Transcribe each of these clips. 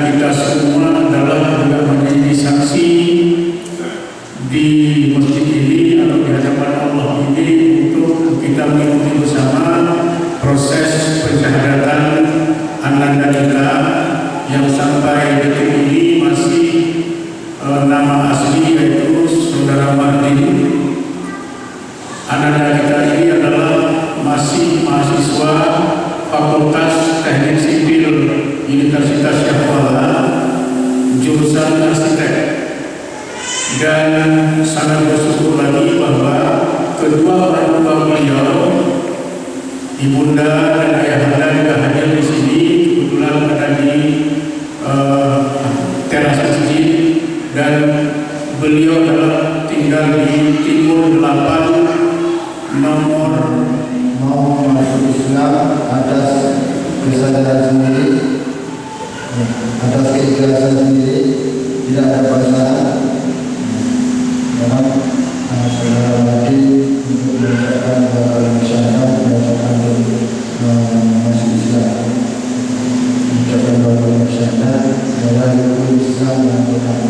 kita semua adalah juga menjadi saksi di masjid ini atau di hadapan Allah ini untuk kita mengikuti bersama proses pensyahadatan ananda kita yang sampai detik ini masih nama asli yaitu Saudara Martin. Ananda kita ini adalah masih mahasiswa Fakultas Teknik Sipil Universitas Syahwala, jurusan arsitek, dan sangat bersyukur lagi bahwa kedua orang tua beliau, ibunda dan ayahanda juga hadir di sini. Kebetulan ada di teras masjid, dan beliau adalah tinggal di Timur 8 nomor mau masuk Islam atas kesadaran sendiri, atas keikhlasan sendiri, tidak ada paksaan. Memang saudara Mati untuk mengucapkan syahadat, mengucapkan masuk Islam, mengucapkan syahadat adalah Islam yang pertama.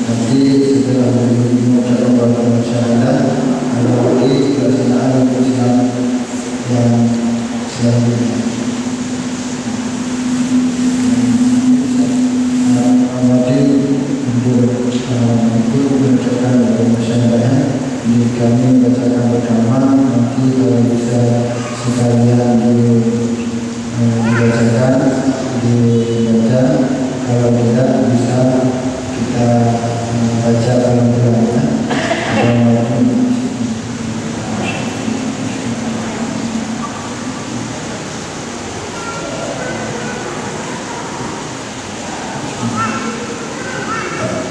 Nanti setelah mengucapkan syahadat ada lagi pelaksanaan Islam yang selanjutnya. Amati untuk ikut mengucapkan syahadat. Jadi kami bacakan bersama, nanti kalau bisa sekalian dibacakan, dibaca. Kalau tidak bisa kita baca pelan-pelan.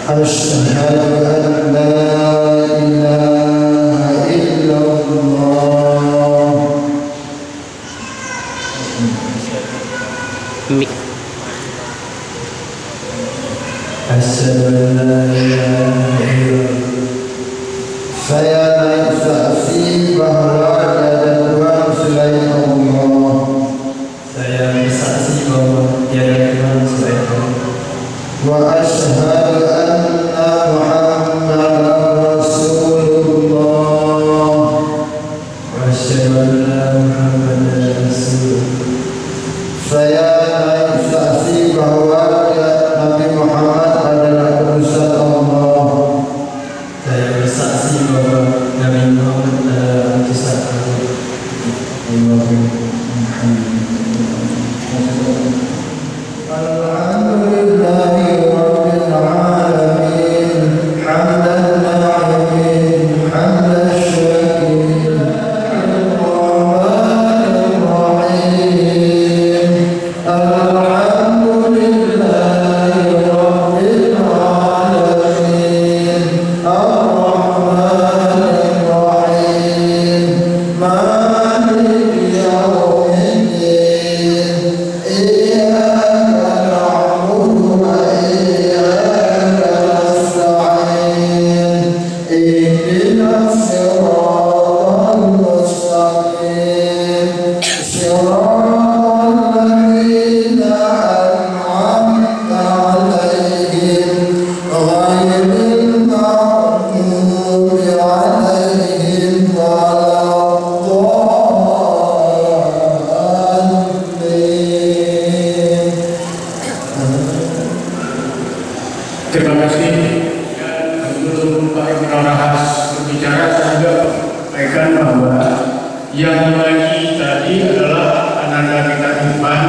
Asyhadu an la ilaha illallah. Asyhadu an la ilaha illallah. Saya naik saksi bahwa tiada Tuhan selain Allah. Saya bersaksi bahwa tiada Tuhan selain Allah. Wa asyhadu anna Muhammadan Rasulullah. Wa asyhadu anna Muhammadan Rasulullah. Saya naik saksi bahwa Nabi Muhammad adalah utusan Allah. Saya bersaksi bahwa Nabi Muhammad adalah utusan Allah. Alhamdulillahi Rabbil Alamin, hamdan na'imin, hamdan syakirin, Ar-Rahmanir Rahim. Alhamdulillahi Rabbil Alamin, Ar-Rahmanir Rahim, Maliki Yawmiddin. Iyyaka na'budu wa iyyaka nasta'in. Ihdinas siratal mustaqim, siratal ladzina an'amta 'alaihim, ghairil maghdubi 'alaihim waladdallin. Terima kasih. Sebelum Pak Ibnu Rahas berbicara, saya juga sampaikan bahwa yang lagi tadi adalah anak kita Irfan,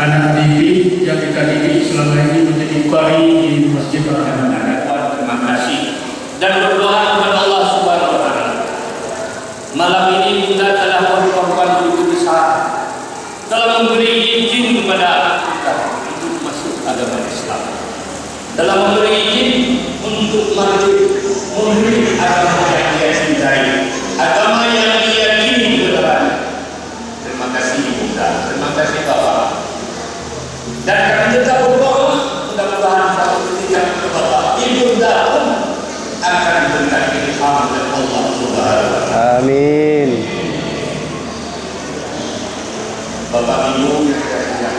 anak didik yang kita didik selama ini menjadi qari di Masjid Al-Amanah. Terima kasih dan berdoa kepada Allah Subhanahu wa taala. Malam ini kita telah berkorban begitu besar, telah memberi izin kepada kita untuk masuk agama Islam, dalam memberi izin untuk memberi agama yang dia cintai, agama yang dia yakini benar. Terima kasih Bunda, terima kasih Bapak. Dan kami tetap berdoa mudah-mudahan satu ketika Bapak Ibunda pun akan diberikan ilham dari Allah Subhanahu wa taala. Amin. Bapak Ibu yang saya